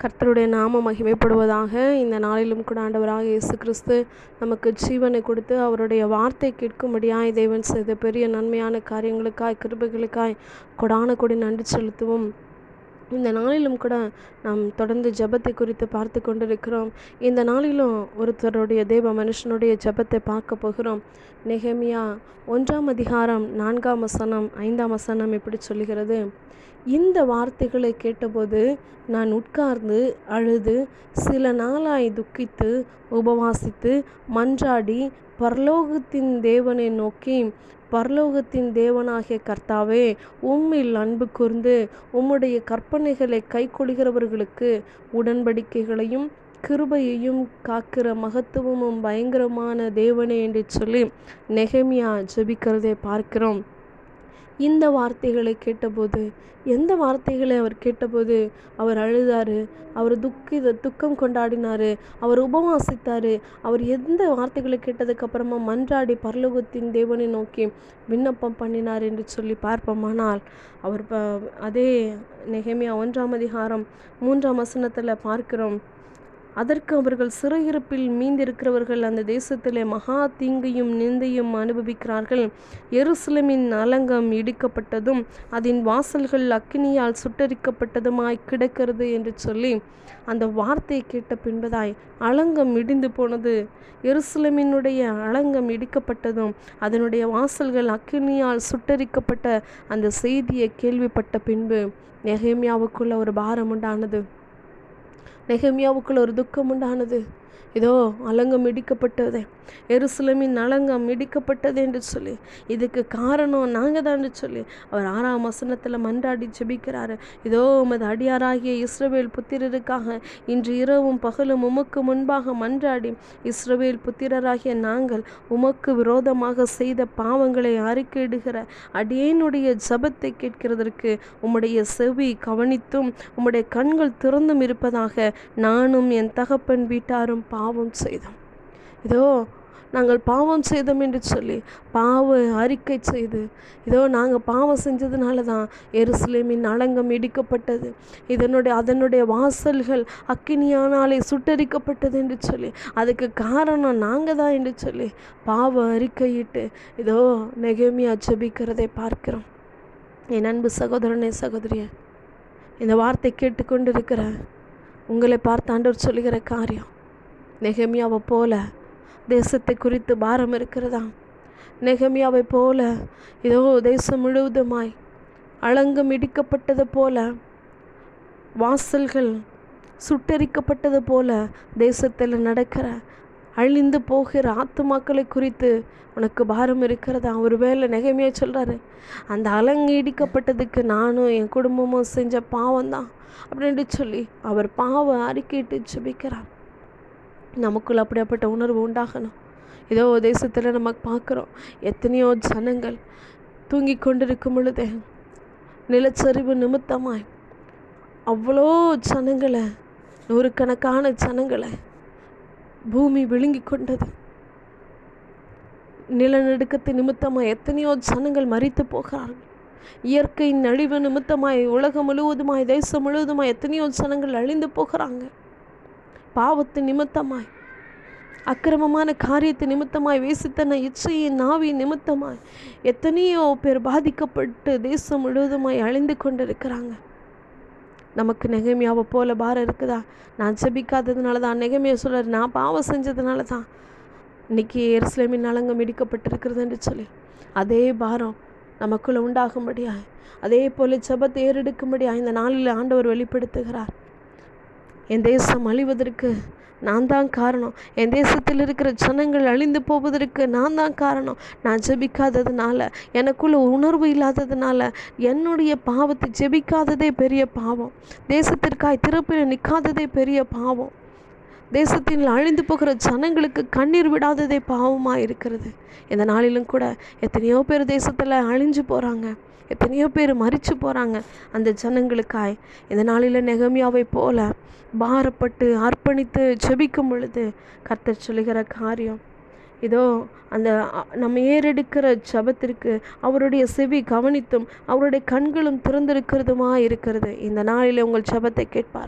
கர்த்தருடைய நாமம் மகிமைப்படுவதாக. இந்த நாளிலும் கூட ஆண்டவராக இயேசு கிறிஸ்து நமக்கு ஜீவனை கொடுத்து அவருடைய வார்த்தை கேட்கும்படியாய் தேவன் செய்த பெரிய நன்மையான காரியங்களுக்காய் கிருபைகளுக்காய் கொடான கொடி நன்றி செலுத்துவோம். இந்த நாளிலும் கூட நாம் தொடர்ந்து ஜெபத்தை குறித்து பார்த்து கொண்டிருக்கிறோம். இந்த நாளிலும் ஒருத்தருடைய தேவ மனுஷனுடைய ஜெபத்தை பார்க்க போகிறோம். நெகேமியா 1ஆம் அதிகாரம் 4ஆம் வசனம் 5ஆம் வசனம் இப்படி சொல்லுகிறது: இந்த வார்த்தைகளை கேட்டபோது நான் உட்கார்ந்து அழுது சில நாளாய் துக்கித்து உபவாசித்து மன்றாடி பரலோகத்தின் தேவனை நோக்கி, பரலோகத்தின் தேவனாகிய கர்த்தாவே, உம்மில் அன்பு கூர்ந்து உம்முடைய கற்பனைகளை கைக்கொள்கிறவர்களுக்கு உடன்படிக்கைகளையும் கிருபையையும் காக்கிற மகத்துவமும் பயங்கரமான தேவனே என்று சொல்லி நெகேமியா ஜெபிக்கிறதை பார்க்கிறோம். இந்த வார்த்தைகளை கேட்டபோது, எந்த வார்த்தைகளை அவர் கேட்டபோது அவர் அழுதாரு, அவர் துக்கம் கொண்டாடினார், அவர் உபவாசித்தார், அவர் எந்த வார்த்தைகளை கேட்டதுக்கப்புறமா மன்றாடி பரலோகத்தின் தேவனை நோக்கி விண்ணப்பம் பண்ணினார் என்று சொல்லி பார்ப்போமானால், அவர் அதே நெகேமியா 1ஆம் அதிகாரம் 3ஆம் வசனத்தில் பார்க்கிறோம்: அதற்கு அவர்கள் சிறையிருப்பில் மீந்திருக்கிறவர்கள் அந்த தேசத்திலே மகா தீங்கையும் நிந்தையும் அனுபவிக்கிறார்கள். எருசலேமின் அலங்கம் இடிக்கப்பட்டதும் அதன் வாசல்கள் அக்கினியால் சுட்டரிக்கப்பட்டதுமாய் கிடக்கிறது என்று சொல்லி அந்த வார்த்தையை கேட்ட பின்பதாய் அலங்கம் இடிந்து போனது, எருசலேமினுடைய அலங்கம் இடிக்கப்பட்டதும் அதனுடைய வாசல்கள் அக்கினியால் சுட்டரிக்கப்பட்ட அந்த செய்தியை கேள்விப்பட்ட பின்பு நெகேமியாவுக்குள்ள ஒரு பாரம் உண்டானது. நெகேமியாவுக்குள்ள ஒரு துக்கம் உண்டானது. இதோ அலங்கம் இடிக்கப்பட்டது, எருசலேமின் அலங்கம் இடிக்கப்பட்டது என்று சொல்லி, இதுக்கு காரணம் நாங்கள் தான் சொல்லி அவர் 6ஆம் வசனத்தில் மன்றாடி ஜெபிக்கிறாரு. இதோ உமது அடியாராகிய இஸ்ரவேல் புத்திரருக்காக இன்று இரவும் பகலும் உமக்கு முன்பாக மன்றாடி, இஸ்ரவேல் புத்திரராகிய நாங்கள் உமக்கு விரோதமாக செய்த பாவங்களை அறிக்கையிடுகிற அடியேனுடைய ஜெபத்தை கேட்கிறதற்கு உம்முடைய செவி கவனித்தும் உம்முடைய கண்கள் திறந்தும் இருப்பதாக நானும் என் தகப்பன் வீட்டாரும் பாவம் செய்தோம். இதோ நாங்கள் பாவம் செய்தோம் என்று சொல்லி பாவ அறிக்கை செய்து, இதோ நாங்கள் பாவம் செஞ்சதுனால தான் எருசலேமின் அலங்கம் இடிக்கப்பட்டது, அதனுடைய வாசல்கள் அக்கினியானாலே சுட்டரிக்கப்பட்டது என்று சொல்லி, அதுக்கு காரணம் நாங்கள் தான் என்று சொல்லி பாவ அறிக்கையிட்டு இதோ நெகேமியா ஜெபிக்கிறதை பார்க்கிறோம். என் அன்பு சகோதரனே, சகோதரியே, இந்த வார்த்தை கேட்டுக்கொண்டிருக்கிற உங்களை பார்த்து ஆண்டவர் சொல்லுகிற காரியம், நெகேமியாவை போல தேசத்தை குறித்து பாரம் இருக்கிறதா? நெகேமியாவை போல இதோ தேசம் முழுவதுமாய் அலங்கம் இடிக்கப்பட்டது போல, வாசல்கள் சுட்டரிக்கப்பட்டது போல தேசத்தில் நடக்கிற அழிந்து போகிற ஆத்துமாக்களை குறித்து உனக்கு பாரம் இருக்கிறதா? ஒருவேளை நெகேமியா சொல்கிறாரு, அந்த அலங்கு இடிக்கப்பட்டதுக்கு நானும் என் குடும்பமும் செஞ்ச பாவம்தான் அப்படின்ட்டு சொல்லி அவர் பாவ அறிக்கையிட்டு ஜெபிக்கிறார். நமக்குள்ள அப்படியாப்பட்ட உணர்வு உண்டாகணும். இதோ தேசத்தில் நமக்கு பார்க்குறோம், எத்தனையோ ஜனங்கள் தூங்கி கொண்டிருக்கும் பொழுதே நிலச்சரிவு நிமித்தமாய் அவ்வளோ ஜனங்களை, நூறுக்கணக்கான ஜனங்களை பூமி விழுங்கி கொண்டது. நிலநடுக்கத்தின் நிமித்தமாய் எத்தனையோ ஜனங்கள் மரித்து போகிறார்கள். இயற்கையின் அழிவு நிமித்தமாய் உலகம் முழுவதுமாய் தேசம் முழுவதுமாய் எத்தனையோ ஜனங்கள் அழிந்து போகிறாங்க. பாவத்து நிமித்தமாய், அக்கிரமமான காரியத்து நிமித்தமாய், வேசித்தன இச்சையின் நாவின் நிமித்தமாய் எத்தனையோ பேர் பாதிக்கப்பட்டு தேசம் முழுவதுமாய் அழிந்து கொண்டிருக்கிறாங்க. நமக்கு நெகேமியாவை போல பாரம் இருக்குதா? நான் ஜெபிக்காததுனால தான். நெகேமியா சொல்கிறார், நான் பாவம் செஞ்சதுனால தான் இன்னைக்கு எருசலேமின் அலங்கம் இடிக்கப்பட்டிருக்கிறது என்று சொல்லி அதே பாரம் நமக்குள்ள உண்டாகும்படியா, அதே போல ஜெபத்தை ஏறெடுக்கும்படியா இந்த நாளில் ஆண்டவர் வெளிப்படுத்துகிறார். என் தேசம் அழிவதற்கு நான் தான் காரணம், என் தேசத்தில் இருக்கிற ஜனங்கள் அழிந்து போவதற்கு நான் தான் காரணம். நான் ஜெபிக்காததுனால, எனக்குள்ள உணர்வு இல்லாததுனால, என்னுடைய பாவத்தை ஜெபிக்காததே பெரிய பாவம், தேசத்திற்காய் திருப்பில் நிற்காததே பெரிய பாவம், தேசத்தில் அழிந்து போகிற ஜனங்களுக்கு கண்ணீர் விடாததே பாவமாக இருக்கிறது. இந்த நாளிலும் கூட எத்தனையோ பேர் தேசத்தில் அழிஞ்சு போகிறாங்க, எத்தனையோ பேர் மரித்து போகிறாங்க. அந்த ஜனங்களுக்காய் இந்த நாளில் நெகேமியாவை போல பாரப்பட்டு அர்ப்பணித்து ஜெபிக்கும் பொழுது கர்த்தர் சொல்லுகிற காரியம், இதோ அந்த நம்ம ஏறெடுக்கிற ஜெபத்திற்கு அவருடைய செவி கவனித்தும் அவருடைய கண்களும் திறந்திருக்கிறதுமா இருக்கிறது. இந்த நாளில் உங்கள் ஜெபத்தை கேட்பார்.